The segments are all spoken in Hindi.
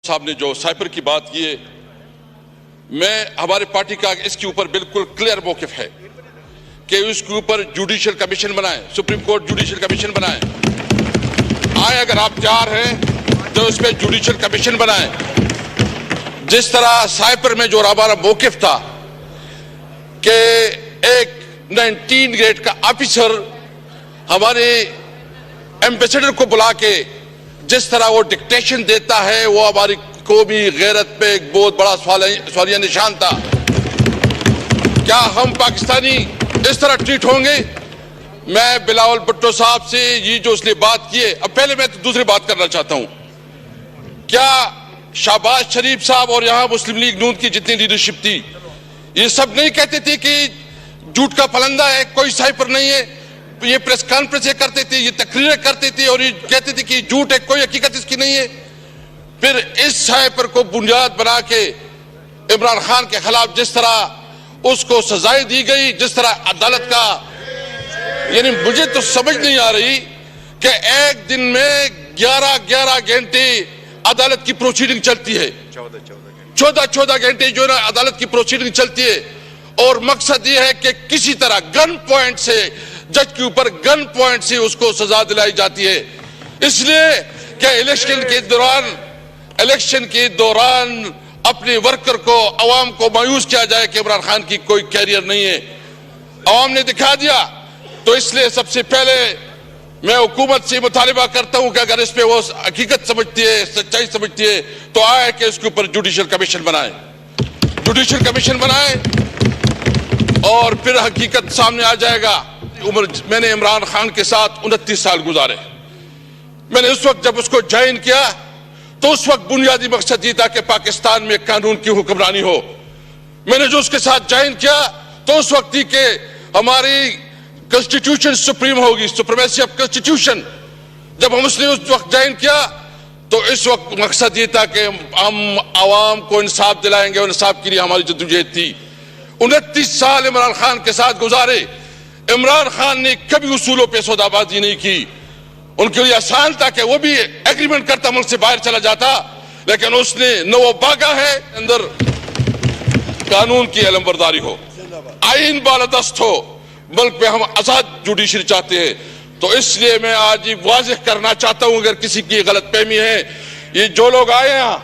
साहब ने जो साइपर की बात की है, मैं हमारे पार्टी का इसके ऊपर बिल्कुल क्लियर मौकिफ है कि उसके ऊपर जुडिशियल कमीशन बनाएं, सुप्रीम कोर्ट जुडिशियल कमीशन बनाएं। आए अगर आप तैयार हैं तो उस पर जुडिशियल कमीशन बनाएं। जिस तरह साइपर में जो हमारा मौकिफ था कि एक 19 ग्रेड का ऑफिसर हमारे एम्बेसडर को बुला के जिस तरह वो डिक्टेशन देता है, वो हमारी कौमी गैरत पे एक बहुत बड़ा सवालिया निशान था। क्या हम पाकिस्तानी इस तरह ट्रीट होंगे? मैं बिलावल भुट्टो साहब से ये जो उसने बात की है, अब पहले मैं तो दूसरी बात करना चाहता हूं। क्या शहबाज शरीफ साहब और यहां मुस्लिम लीग नून की जितनी लीडरशिप थी, ये सब नहीं कहते थे कि झूठ का फलंदा है, कोई साइपर नहीं है? ये प्रेस कॉन्फ्रेंस करते थे, ये तकरीरें करते थे और ये कहते थे कि झूठ है, कोई हकीकत इसकी नहीं है। फिर इस साइपर को बुनियाद बना के इमरान खान के खिलाफ जिस तरह उसको सजाएं दी गई, जिस तरह अदालत का, यानी मुझे तो समझ नहीं आ रही कि एक दिन में 11 घंटे अदालत की प्रोसीडिंग चलती है, 14 घंटे जो है ना अदालत की प्रोसीडिंग चलती है, और मकसद ये है कि किसी तरह गन पॉइंट से जज के ऊपर गन पॉइंट से उसको सजा दिलाई जाती है। इसलिए कि इलेक्शन के दौरान अपने वर्कर को, अवाम को मायूस किया जाए कि इमरान खान की कोई कैरियर नहीं है। अवाम ने दिखा दिया। तो इसलिए सबसे पहले मैं हुकूमत से मुतालिबा करता हूं कि अगर इस पे वो हकीकत समझती है, सच्चाई समझती है, तो आए कि इसके ऊपर जुडिशियल कमीशन बनाए, जुडिशियल कमीशन बनाए और फिर हकीकत सामने आ जाएगा। मैंने इमरान खान के साथ 29 साल गुजारे। मैंने उस वक्त जब उसको ज्वाइन किया तो उस वक्त बुनियादी मकसद ये था कि पाकिस्तान में कानून की हुक्मरानी हो। मैंने जो उसके साथ ज्वाइन किया तो उस वक्त ही कि हमारी कॉन्स्टिट्यूशन सुप्रीम होगी, सुप्रीमेसी ऑफ कॉन्स्टिट्यूशन। जब हम उसने उस वक्त ज्वाइन किया तो इस वक्त मकसद ये था कि हम आवाम को इंसाफ दिलाएंगे और इंसाफ के लिए हमारी जद्दोजहद थी। 29 साल इमरान खान के साथ गुजारे। इमरान खान ने कभी उसूलों पे सौदाबाजी नहीं की। उनके लिए आसान था कि वो भी एग्रीमेंट करता, मुल्क से बाहर चला जाता, लेकिन उसने न वो बागा है अंदर कानून की अलमबरदारी हो, आईन बालादस्त हो, मुल्क में हम आजाद जुडिशरी चाहते हैं। तो इसलिए मैं आज ये वाज़ेह करना चाहता हूं, अगर किसी की गलतफहमी है, ये जो लोग आए हैं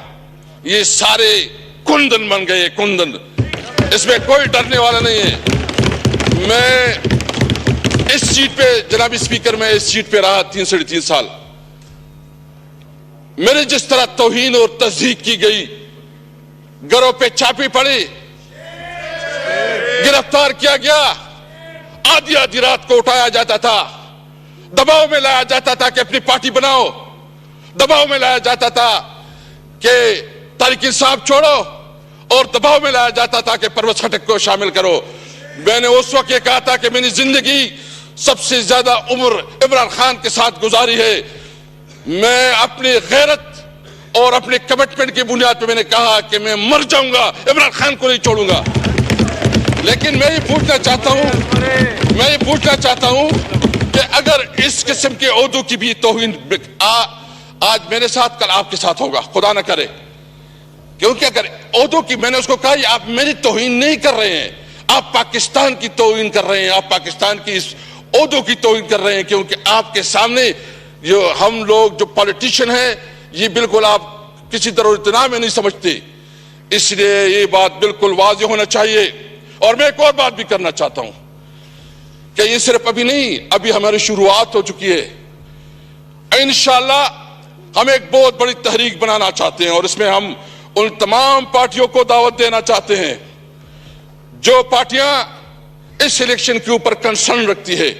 ये सारे कुंदन बन गए, कुंदन, इसमें कोई डरने वाला नहीं है। मैं इस सीट पे, जनाब स्पीकर, मैं इस सीट पे रहा 3-3.5 साल। मेरे जिस तरह तौहीन और तज़हीक की गई, घरों पे छापे पड़े, गिरफ्तार किया गया, आधी रात को उठाया जाता था, दबाव में लाया जाता था कि अपनी पार्टी बनाओ, दबाव में लाया जाता था कि तारिक इंसाफ छोड़ो, और दबाव में लाया जाता था कि परवेज खटक को शामिल करो। मैंने उस वक्त ये कहा था कि मैंने जिंदगी सबसे ज्यादा उम्र इमरान खान के साथ गुजारी है। मैं अपनी गैरत और अपने कमिटमेंट की बुनियाद पर मैंने कहा कि मैं मर जाऊंगा, इमरान खान को नहीं छोड़ूंगा। लेकिन मैं ये पूछना चाहता हूं कि अगर इस किस्म के ओहदों की भी तौहीन आज मेरे साथ, कल आपके साथ होगा, खुदा ना करे। क्योंकि अगर ओहदों की, मैंने उसको कहा आप मेरी तौहीन नहीं कर रहे हैं, आप पाकिस्तान की तौहीन कर रहे हैं, आप पाकिस्तान की इस ओहदों की तौहीन कर रहे हैं। क्योंकि आपके सामने जो हम लोग जो पॉलिटिशियन हैं, ये बिल्कुल आप किसी तरह इतना में नहीं समझते। इसलिए ये बात बिल्कुल वाज़ेह होना चाहिए। और मैं एक और बात भी करना चाहता हूं कि ये सिर्फ अभी नहीं, अभी हमारी शुरुआत हो चुकी है। इंशाअल्लाह हम एक बहुत बड़ी तहरीक बनाना चाहते हैं और इसमें हम उन तमाम पार्टियों को दावत देना चाहते हैं जो पार्टियां इस इलेक्शन के ऊपर कंसर्न रखती है।